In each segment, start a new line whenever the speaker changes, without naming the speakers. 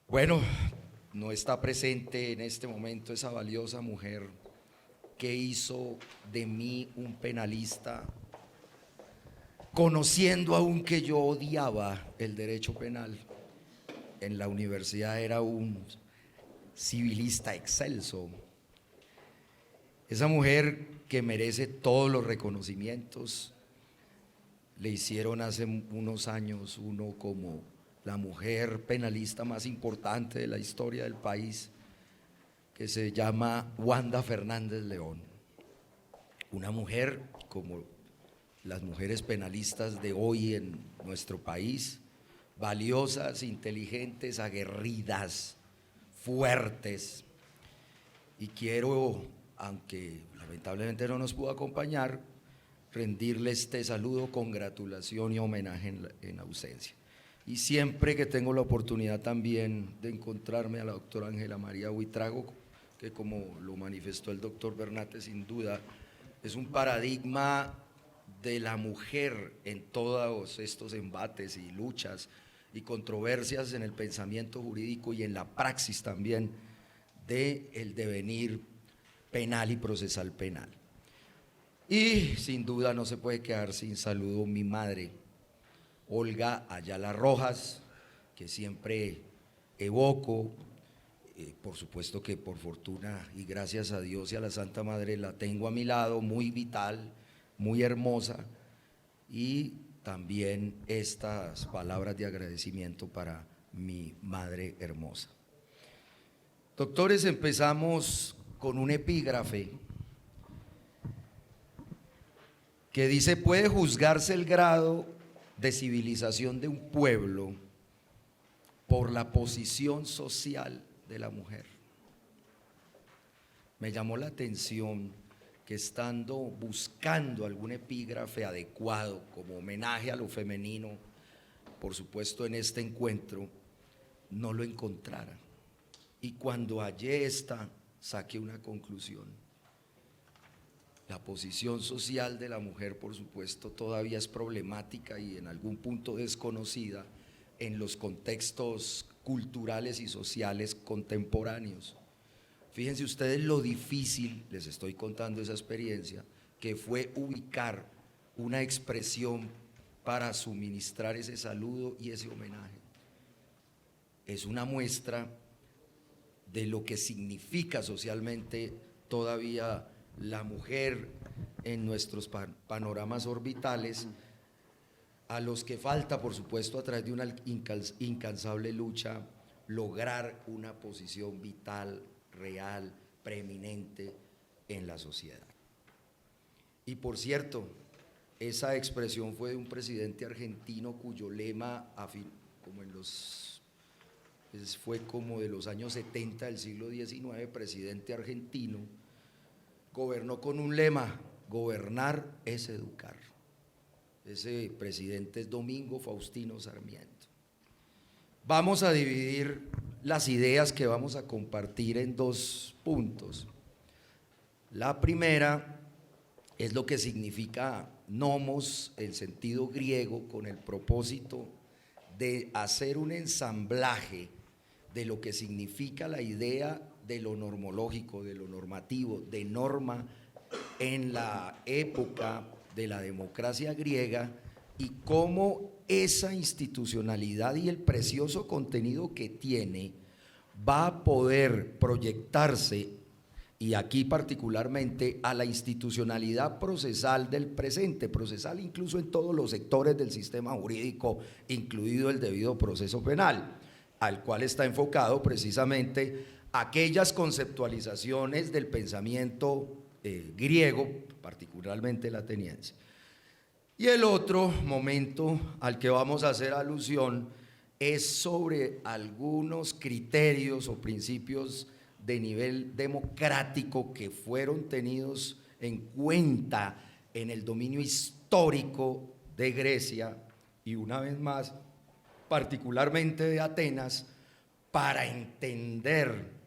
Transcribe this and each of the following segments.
Bueno, no está presente en este momento esa valiosa mujer que hizo de mí un penalista, conociendo aún que yo odiaba el derecho penal. En la universidad era un civilista excelso. Esa mujer que merece todos los reconocimientos, le hicieron hace unos años uno como la mujer penalista más importante de la historia del país, que se llama Wanda Fernández León. Una mujer como las mujeres penalistas de hoy en nuestro país, valiosas, inteligentes, aguerridas, fuertes. Y quiero, aunque lamentablemente no nos pudo acompañar, rendirle este saludo, congratulación y homenaje en ausencia. Y siempre que tengo la oportunidad también de encontrarme a la doctora Ángela María Buitrago, que como lo manifestó el doctor Bernate, sin duda es un paradigma de la mujer en todos estos embates y luchas y controversias en el pensamiento jurídico y en la praxis también del devenir penal y procesal penal. Y sin duda no se puede quedar sin saludo mi madre, Olga Ayala Rojas, que siempre evoco, por supuesto que por fortuna y gracias a Dios y a la Santa Madre la tengo a mi lado, muy vital, muy hermosa, y también estas palabras de agradecimiento para mi madre hermosa. Doctores, empezamos con un epígrafe que dice: puede juzgarse el grado de civilización de un pueblo por la posición social de la mujer. Me llamó la atención que estando buscando algún epígrafe adecuado como homenaje a lo femenino, por supuesto en este encuentro, no lo encontrara. Y cuando hallé esta, saqué una conclusión. La posición social de la mujer, por supuesto, todavía es problemática y en algún punto desconocida en los contextos culturales y sociales contemporáneos. Fíjense ustedes lo difícil, les estoy contando esa experiencia, que fue ubicar una expresión para suministrar ese saludo y ese homenaje. Es una muestra de lo que significa socialmente todavía la mujer en nuestros panoramas orbitales, a los que falta, por supuesto, a través de una incansable lucha, lograr una posición vital, real, preeminente en la sociedad. Y por cierto, esa expresión fue de un presidente argentino cuyo lema, fue como de los años 70 del siglo XIX, presidente argentino, gobernó con un lema: gobernar es educar. Ese presidente es Domingo Faustino Sarmiento. Vamos a dividir las ideas que vamos a compartir en dos puntos. La primera es lo que significa nomos en sentido griego, con el propósito de hacer un ensamblaje de lo que significa la idea de lo normológico, de lo normativo, de norma en la época de la democracia griega, y cómo esa institucionalidad y el precioso contenido que tiene va a poder proyectarse, y aquí particularmente a la institucionalidad procesal del presente, procesal incluso en todos los sectores del sistema jurídico, incluido el debido proceso penal, al cual está enfocado precisamente aquellas conceptualizaciones del pensamiento griego, particularmente el ateniense. Y el otro momento al que vamos a hacer alusión es sobre algunos criterios o principios de nivel democrático que fueron tenidos en cuenta en el dominio histórico de Grecia y, una vez más, particularmente de Atenas, para entender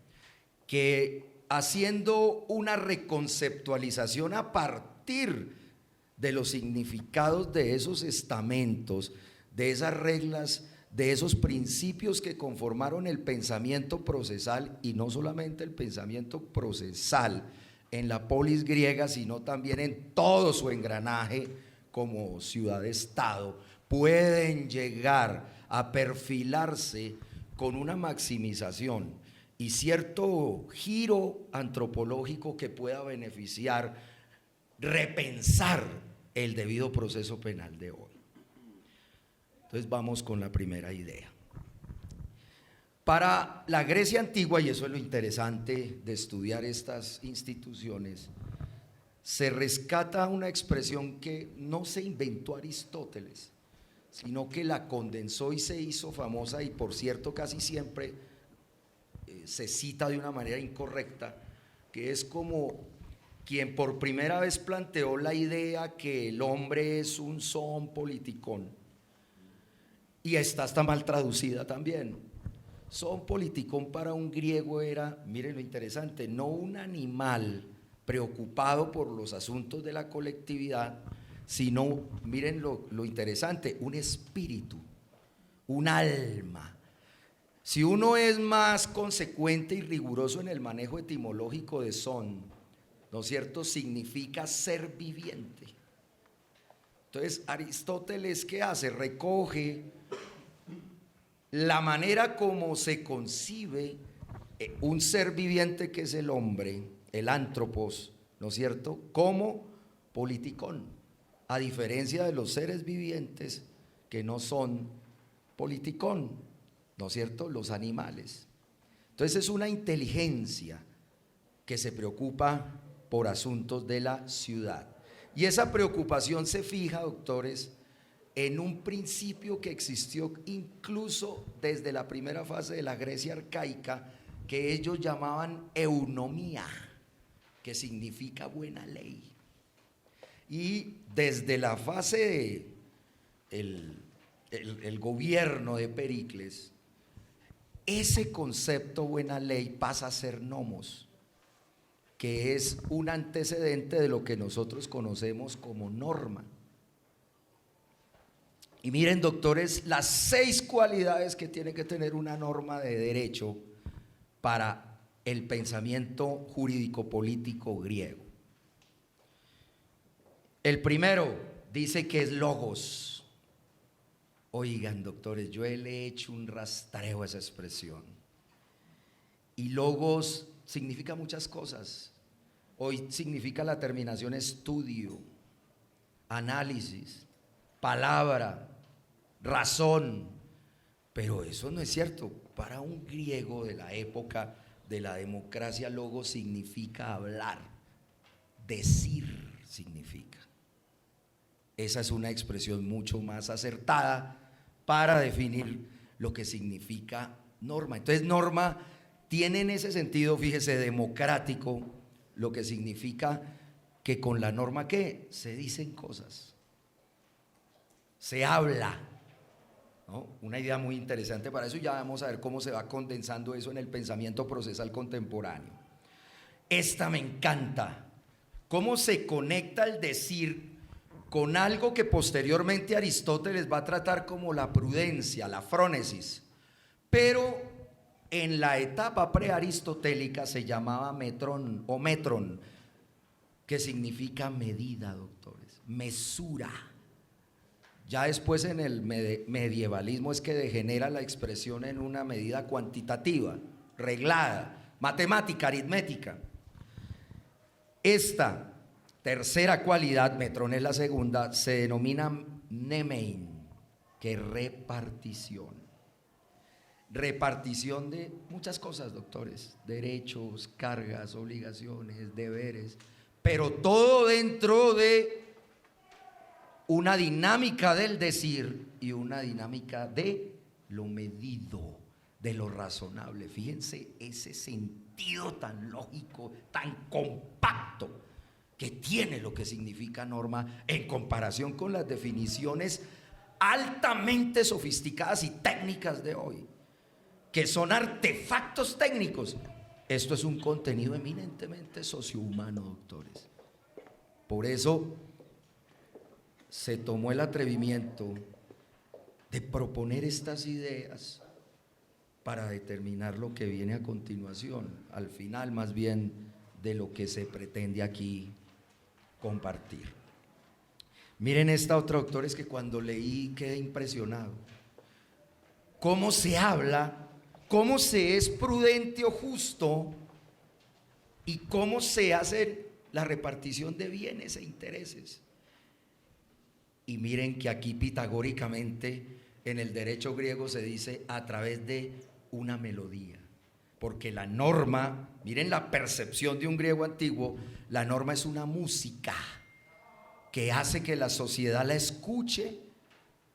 que haciendo una reconceptualización a partir de los significados de esos estamentos, de esas reglas de esos principios que conformaron el pensamiento procesal, y no solamente el pensamiento procesal en la polis griega, sino también en todo su engranaje como ciudad-estado, pueden llegar a perfilarse con una maximización y cierto giro antropológico que pueda beneficiar, repensar el debido proceso penal de hoy. Entonces vamos con la primera idea. Para la Grecia antigua, y eso es lo interesante de estudiar estas instituciones, se rescata una expresión que no se inventó Aristóteles, sino que la condensó y se hizo famosa, y por cierto casi siempre se cita de una manera incorrecta, que es como quien por primera vez planteó la idea que el hombre es un zoon politicón. Y esta está mal traducida también. Zoon politicón para un griego era, miren lo interesante, no un animal preocupado por los asuntos de la colectividad, sino, miren lo interesante, un espíritu, un alma. Si uno es más consecuente y riguroso en el manejo etimológico de zoon, ¿no es cierto?, significa ser viviente. Entonces Aristóteles, ¿qué hace? Recoge la manera como se concibe un ser viviente que es el hombre, el antropos, ¿no es cierto?, como politicón, a diferencia de los seres vivientes que no son politicón, ¿no es cierto?, los animales. Entonces es una inteligencia que se preocupa por asuntos de la ciudad. Y esa preocupación se fija, doctores, en un principio que existió incluso desde la primera fase de la Grecia arcaica, que ellos llamaban eunomía, que significa buena ley. Y desde la fase del gobierno de Pericles, ese concepto buena ley pasa a ser nomos, que es un antecedente de lo que nosotros conocemos como norma. Y miren, doctores, las 6 cualidades que tiene que tener una norma de derecho para el pensamiento jurídico-político griego. El primero dice que es logos. Oigan, doctores, yo le he hecho un rastreo a esa expresión. Y logos significa muchas cosas. Hoy significa la terminación estudio, análisis, palabra, razón. Pero eso no es cierto. Para un griego de la época de la democracia, logos significa hablar, decir significa. Esa es una expresión mucho más acertada para definir lo que significa norma. Entonces, norma tiene en ese sentido, fíjese, democrático, lo que significa que con la norma, ¿qué? Se dicen cosas, se habla, ¿no? Una idea muy interesante para eso. Ya vamos a ver cómo se va condensando eso en el pensamiento procesal contemporáneo. Esta me encanta, cómo se conecta el decir con algo que posteriormente Aristóteles va a tratar como la prudencia, la frónesis, pero en la etapa prearistotélica se llamaba metrón o metron, que significa medida, doctores, mesura. Ya después en el medievalismo es que degenera la expresión en una medida cuantitativa, reglada, matemática, aritmética. Esta tercera cualidad, metrón es la segunda, se denomina nemein, que es repartición. Repartición de muchas cosas, doctores, derechos, cargas, obligaciones, deberes, pero todo dentro de una dinámica del decir y una dinámica de lo medido, de lo razonable. Fíjense ese sentido tan lógico, tan compacto que tiene lo que significa norma en comparación con las definiciones altamente sofisticadas y técnicas de hoy, que son artefactos técnicos. Esto es un contenido eminentemente sociohumano, doctores. Por eso se tomó el atrevimiento de proponer estas ideas para determinar lo que viene a continuación, al final más bien de lo que se pretende aquí compartir. Miren esta otra, doctores, que cuando leí quedé impresionado. Cómo se habla, cómo se es prudente o justo y cómo se hace la repartición de bienes e intereses. Y miren que aquí pitagóricamente en el derecho griego se dice a través de una melodía, porque la norma, miren la percepción de un griego antiguo, la norma es una música que hace que la sociedad la escuche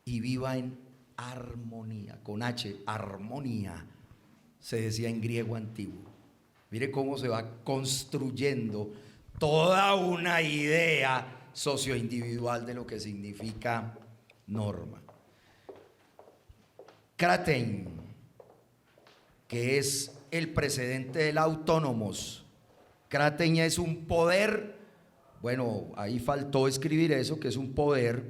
y viva en armonía, con H, armonía, se decía en griego antiguo. Mire cómo se va construyendo toda una idea socioindividual de lo que significa norma. Cratein, que es el precedente del autónomos. Cratein es un poder, bueno, ahí faltó escribir eso, que es un poder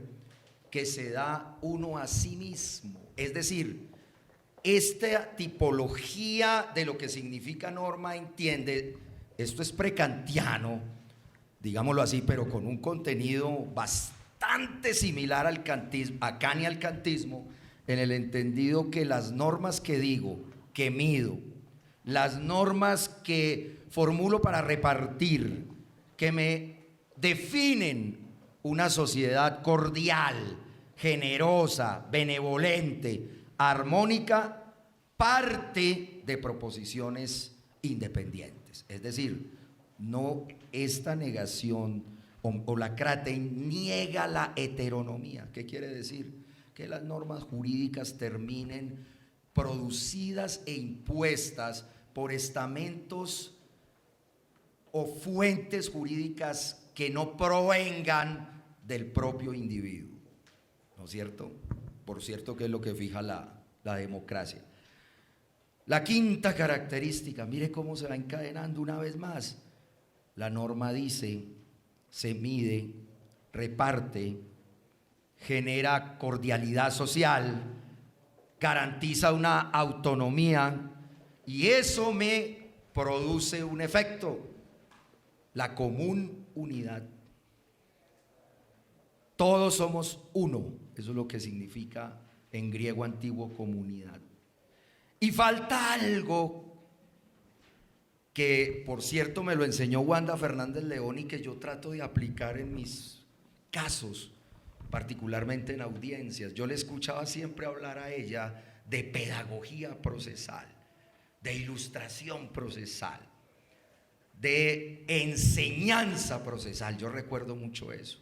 que se da uno a sí mismo. Es decir, esta tipología de lo que significa norma entiende, esto es prekantiano, digámoslo así, pero con un contenido bastante similar al kantismo, a Kant y al kantismo, en el entendido que las normas que digo, que mido, las normas que formulo para repartir, que me definen una sociedad cordial, generosa, benevolente, armónica, parte de proposiciones independientes. Es decir, no esta negación o la Cratein niega la heteronomía. ¿Qué quiere decir? Que las normas jurídicas terminen producidas e impuestas por estamentos o fuentes jurídicas que no provengan del propio individuo, ¿no es cierto? Por cierto, que es lo que fija la democracia. La quinta característica, mire cómo se va encadenando una vez más. La norma dice, se mide, reparte, genera cordialidad social, garantiza una autonomía y eso me produce un efecto, la común unidad. Todos somos uno, eso es lo que significa en griego antiguo comunidad. Y falta algo que, por cierto, me lo enseñó Wanda Fernández León y que yo trato de aplicar en mis casos, particularmente en audiencias. Yo le escuchaba siempre hablar a ella de pedagogía procesal, de ilustración procesal, de enseñanza procesal. Yo recuerdo mucho eso.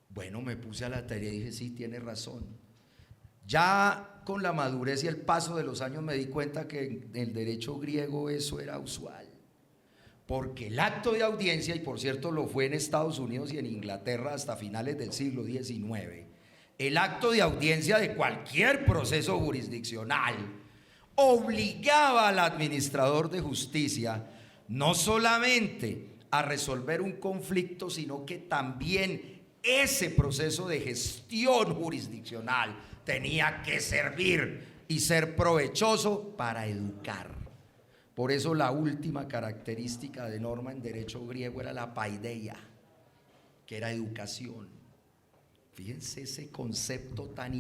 Bueno, me puse a la tarea y dije, sí, tiene razón. Ya con la madurez y el paso de los años me di cuenta que en el derecho griego eso era usual, porque el acto de audiencia, y por cierto lo fue en Estados Unidos y en Inglaterra hasta finales del siglo XIX, el acto de audiencia de cualquier proceso jurisdiccional obligaba al administrador de justicia no solamente a resolver un conflicto, sino que también ese proceso de gestión jurisdiccional tenía que servir y ser provechoso para educar. Por eso la última característica de norma en derecho griego era la paideia, que era educación. Fíjense ese concepto tan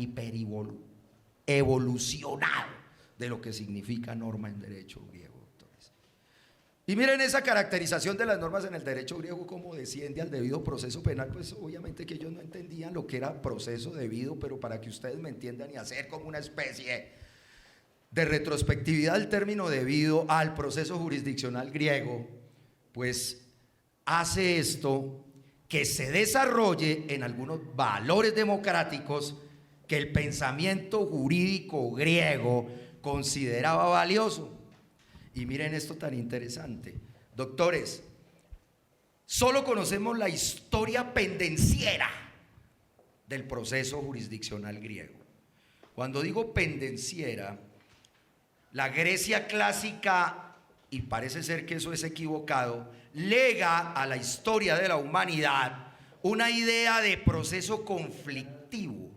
evolucionado de lo que significa norma en derecho griego, doctores. Y miren esa caracterización de las normas en el derecho griego, como desciende al debido proceso penal. Pues obviamente que ellos no entendían lo que era proceso debido, pero para que ustedes me entiendan y hacer como una especie de retrospectividad del término debido al proceso jurisdiccional griego, pues hace esto que se desarrolle en algunos valores democráticos que el pensamiento jurídico griego consideraba valioso. Y miren esto tan interesante, doctores, solo conocemos la historia pendenciera del proceso jurisdiccional griego. Cuando digo pendenciera, la Grecia clásica, y parece ser que eso es equivocado, lega a la historia de la humanidad una idea de proceso conflictivo,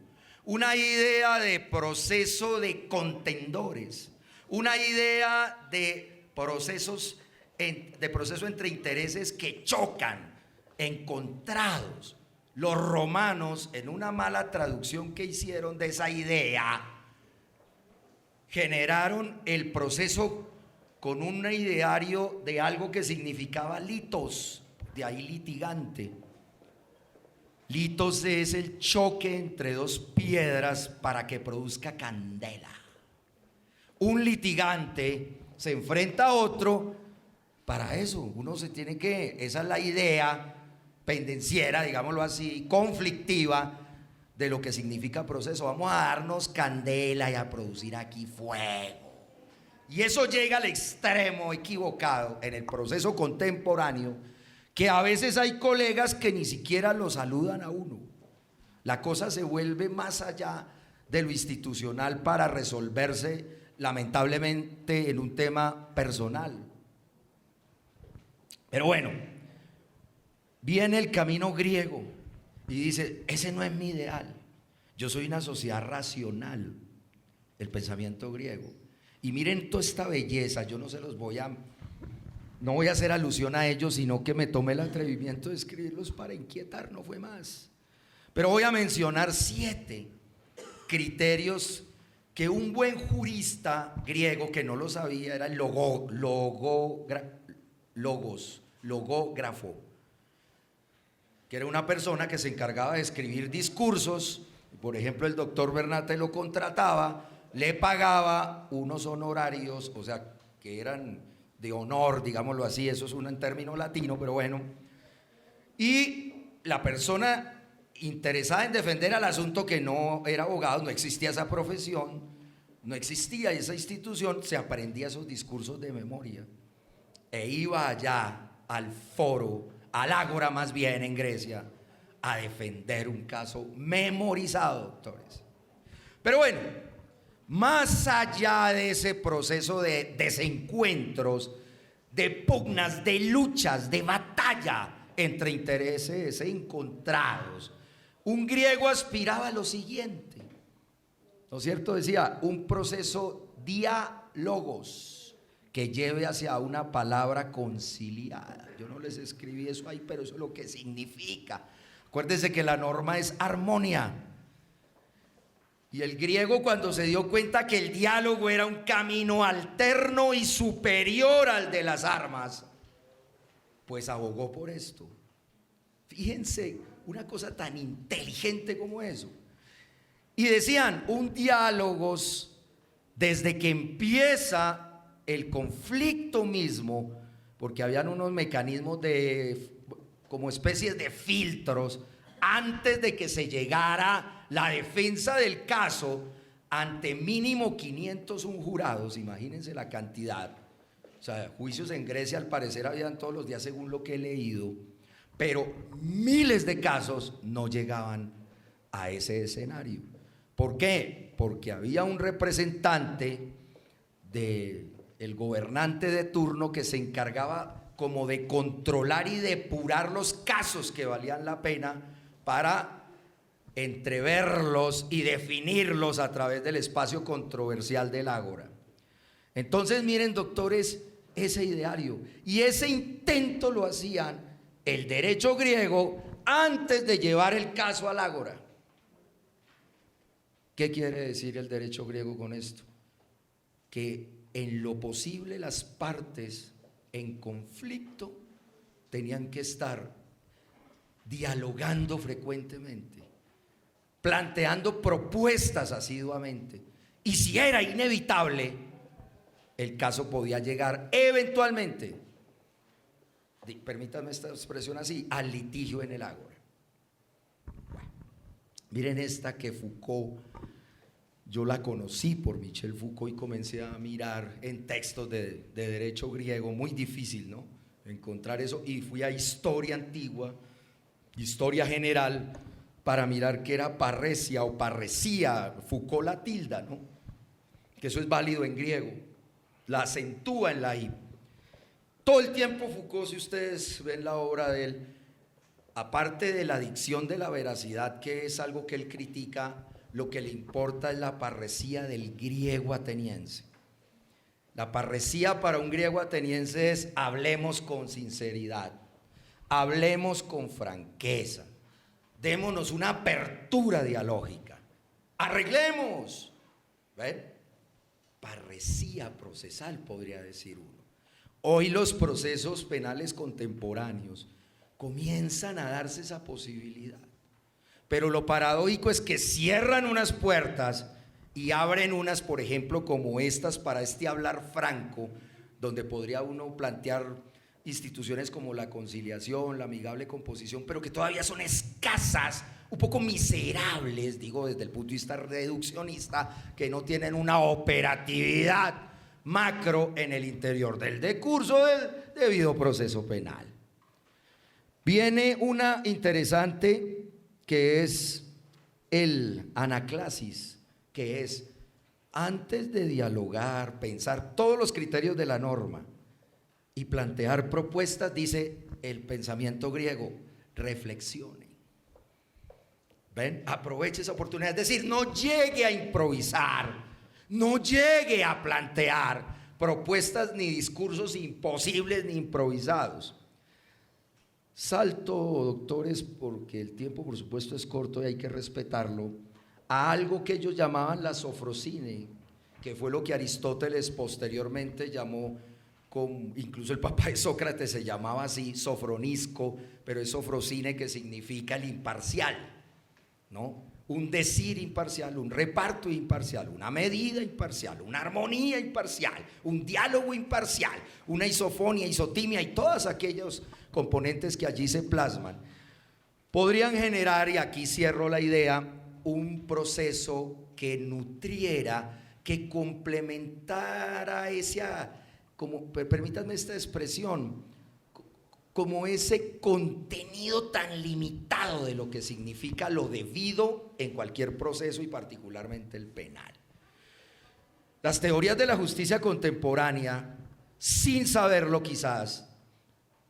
una idea de proceso de contendores, una idea de proceso entre intereses que chocan, encontrados. Los romanos, en una mala traducción que hicieron de esa idea, generaron el proceso con un ideario de algo que significaba litos, de ahí litigante. Litos es el choque entre dos piedras para que produzca candela. Un litigante se enfrenta a otro para eso. Uno se tiene que, esa es la idea pendenciera, digámoslo así, conflictiva de lo que significa proceso. Vamos a darnos candela y a producir aquí fuego. Y eso llega al extremo equivocado en el proceso contemporáneo, que a veces hay colegas que ni siquiera lo saludan a uno. La cosa se vuelve más allá de lo institucional para resolverse, lamentablemente, en un tema personal. Pero bueno, viene el camino griego y dice, ese no es mi ideal. Yo soy una sociedad racional, el pensamiento griego. Y miren toda esta belleza, yo no se los voy a... No voy a hacer alusión a ellos, sino que me tomé el atrevimiento de escribirlos para inquietar, no fue más. Pero voy a mencionar 7 criterios que un buen jurista griego, que no lo sabía, era el logógrafo, que era una persona que se encargaba de escribir discursos. Por ejemplo, el doctor Bernate lo contrataba, le pagaba unos honorarios, o sea, que eran de honor, digámoslo así, eso es un término latino, pero bueno. Y la persona interesada en defender al asunto, que no era abogado, no existía esa profesión, no existía esa institución, se aprendía esos discursos de memoria e iba allá al foro, al ágora más bien en Grecia, a defender un caso memorizado, doctores. Pero bueno, más allá de ese proceso de desencuentros, de pugnas, de luchas, de batalla entre intereses encontrados, un griego aspiraba a lo siguiente, ¿no es cierto? Decía, un proceso diálogos que lleve hacia una palabra conciliada. Yo no les escribí eso ahí, pero eso es lo que significa. Acuérdense que la norma es armonía. Y el griego, cuando se dio cuenta que el diálogo era un camino alterno y superior al de las armas, pues abogó por esto. Fíjense, una cosa tan inteligente como eso. Y decían, un diálogo, desde que empieza el conflicto mismo, porque habían unos mecanismos como especies de filtros, antes de que se llegara la defensa del caso ante mínimo 501 jurados, imagínense la cantidad. O sea, juicios en Grecia al parecer habían todos los días según lo que he leído, pero miles de casos no llegaban a ese escenario. ¿Por qué? Porque había un representante del gobernante de turno que se encargaba como de controlar y depurar los casos que valían la pena para entreverlos y definirlos a través del espacio controversial del ágora. Entonces miren, doctores, ese ideario y ese intento lo hacían el derecho griego antes de llevar el caso al ágora. ¿Qué quiere decir el derecho griego con esto? Que en lo posible las partes en conflicto tenían que estar dialogando frecuentemente, planteando propuestas asiduamente, y si era inevitable, el caso podía llegar eventualmente, permítanme esta expresión así, al litigio en el ágora. Bueno, miren esta que Foucault, yo la conocí por Michel Foucault y comencé a mirar en textos de derecho griego, muy difícil, ¿no?, encontrar eso, y fui a historia antigua, historia general, para mirar qué era parresia o parresía. Foucault la tilda, ¿no?, que eso es válido en griego, la acentúa en la I. Todo el tiempo Foucault, si ustedes ven la obra de él, aparte de la dicción de la veracidad, que es algo que él critica, lo que le importa es la parresía del griego ateniense. La parresía para un griego ateniense es: hablemos con sinceridad, hablemos con franqueza, démonos una apertura dialógica, arreglemos. ¿Ven? Parresía procesal, podría decir uno. Hoy los procesos penales contemporáneos comienzan a darse esa posibilidad, pero lo paradójico es que cierran unas puertas y abren unas, por ejemplo, como estas, para este hablar franco, donde podría uno plantear instituciones como la conciliación, la amigable composición, pero que todavía son escasas, un poco miserables, digo desde el punto de vista reduccionista, que no tienen una operatividad macro en el interior del decurso del debido proceso penal. Viene una interesante que es el anaclasis, que es: antes de dialogar, pensar todos los criterios de la norma y plantear propuestas, dice el pensamiento griego, reflexione. ¿Ven? Aproveche esa oportunidad, es decir, no llegue a improvisar, no llegue a plantear propuestas ni discursos imposibles ni improvisados. Salto, doctores, porque el tiempo por supuesto es corto y hay que respetarlo, a algo que ellos llamaban la sofrosine, que fue lo que Aristóteles posteriormente llamó, incluso el papá de Sócrates se llamaba así, sofronisco, pero es sofrosine, que significa el imparcial, ¿no? Un decir imparcial, un reparto imparcial, una medida imparcial, una armonía imparcial, un diálogo imparcial, una isofonía, isotimia y todos aquellos componentes que allí se plasman, podrían generar, y aquí cierro la idea, un proceso que nutriera, que complementara permítanme esta expresión, como ese contenido tan limitado de lo que significa lo debido en cualquier proceso y particularmente el penal. Las teorías de la justicia contemporánea, sin saberlo quizás,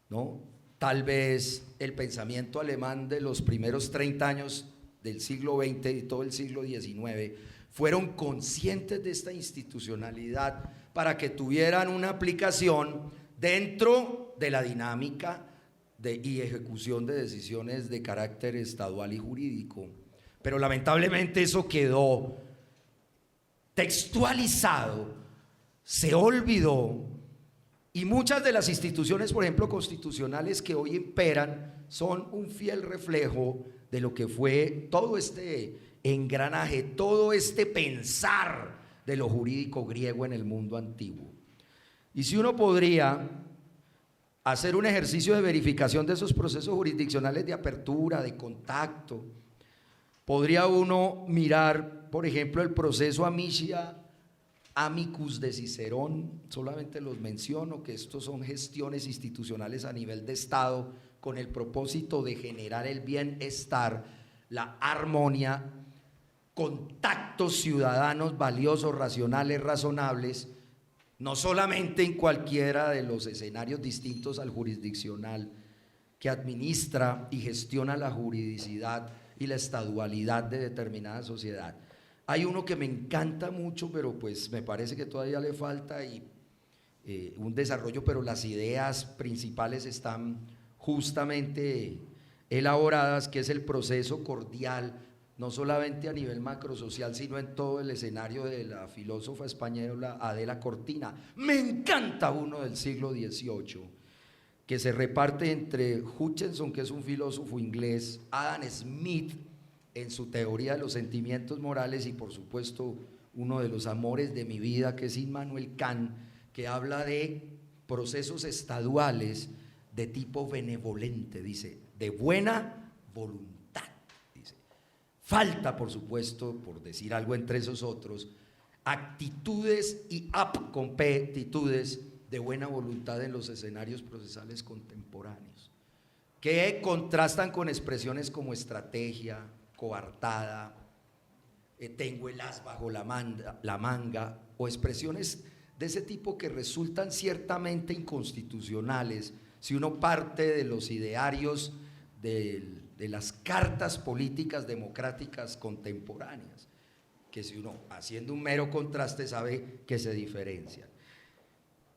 ¿no? Tal vez el pensamiento alemán de los primeros 30 años del siglo XX y todo el siglo XIX fueron conscientes de esta institucionalidad para que tuvieran una aplicación dentro de la dinámica y ejecución de decisiones de carácter estadual y jurídico. Pero lamentablemente eso quedó textualizado, se olvidó, y muchas de las instituciones, por ejemplo, constitucionales que hoy imperan, son un fiel reflejo de lo que fue todo este engranaje, todo este pensar de lo jurídico griego en el mundo antiguo. Y si uno podría hacer un ejercicio de verificación de esos procesos jurisdiccionales de apertura, de contacto, podría uno mirar, por ejemplo, el proceso amicia amicus de Cicerón. Solamente los menciono, que estos son gestiones institucionales a nivel de Estado con el propósito de generar el bienestar, la armonía, contactos ciudadanos valiosos, racionales, razonables, no solamente en cualquiera de los escenarios distintos al jurisdiccional, que administra y gestiona la juridicidad y la estadualidad de determinada sociedad. Hay uno que me encanta mucho, pero pues me parece que todavía le falta un desarrollo, pero las ideas principales están justamente elaboradas, que es el proceso cordial, no solamente a nivel macrosocial, sino en todo el escenario de la filósofa española Adela Cortina. Me encanta uno del siglo XVIII, que se reparte entre Hutchinson, que es un filósofo inglés, Adam Smith, en su teoría de los sentimientos morales, y por supuesto uno de los amores de mi vida, que es Immanuel Kant, que habla de procesos estaduales de tipo benevolente, dice, de buena voluntad. Falta, por supuesto, por decir algo entre esos otros, actitudes y aptitudes de buena voluntad en los escenarios procesales contemporáneos, que contrastan con expresiones como estrategia, coartada, tengo el as bajo la manga, o expresiones de ese tipo que resultan ciertamente inconstitucionales si uno parte de los idearios de las cartas políticas democráticas contemporáneas. que si uno haciendo un mero contraste sabe que se diferencian.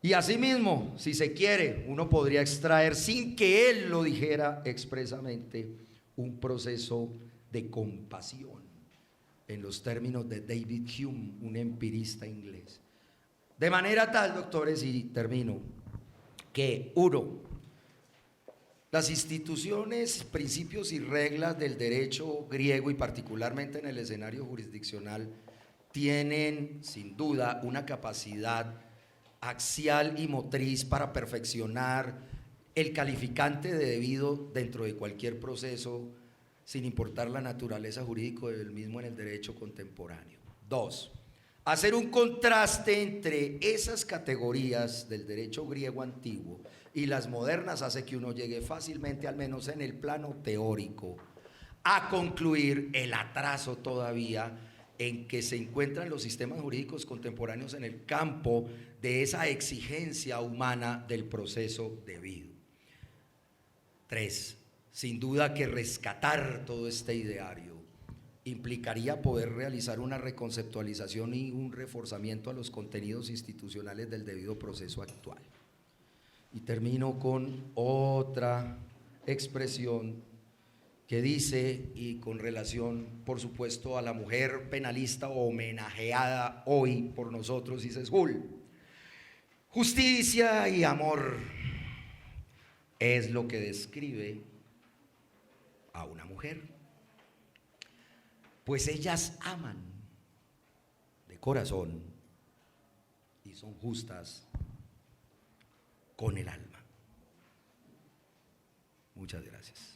Y asimismo, si se quiere, uno podría extraer, sin que él lo dijera expresamente, un proceso de compasión, en los términos de David Hume, un empirista inglés. De manera tal, doctores, y termino, que uno, las instituciones, principios y reglas del derecho griego y particularmente en el escenario jurisdiccional tienen sin duda una capacidad axial y motriz para perfeccionar el calificante de debido dentro de cualquier proceso, sin importar la naturaleza jurídica del mismo en el derecho contemporáneo. Dos, hacer un contraste entre esas categorías del derecho griego antiguo y las modernas hace que uno llegue fácilmente, al menos en el plano teórico, a concluir el atraso todavía en que se encuentran los sistemas jurídicos contemporáneos en el campo de esa exigencia humana del proceso debido. Tres, sin duda que rescatar todo este ideario implicaría poder realizar una reconceptualización y un reforzamiento a los contenidos institucionales del debido proceso actual. Y termino con otra expresión que dice, y con relación por supuesto a la mujer penalista homenajeada hoy por nosotros, dice Shull: justicia y amor es lo que describe a una mujer, pues ellas aman de corazón y son justas con el alma. Muchas gracias.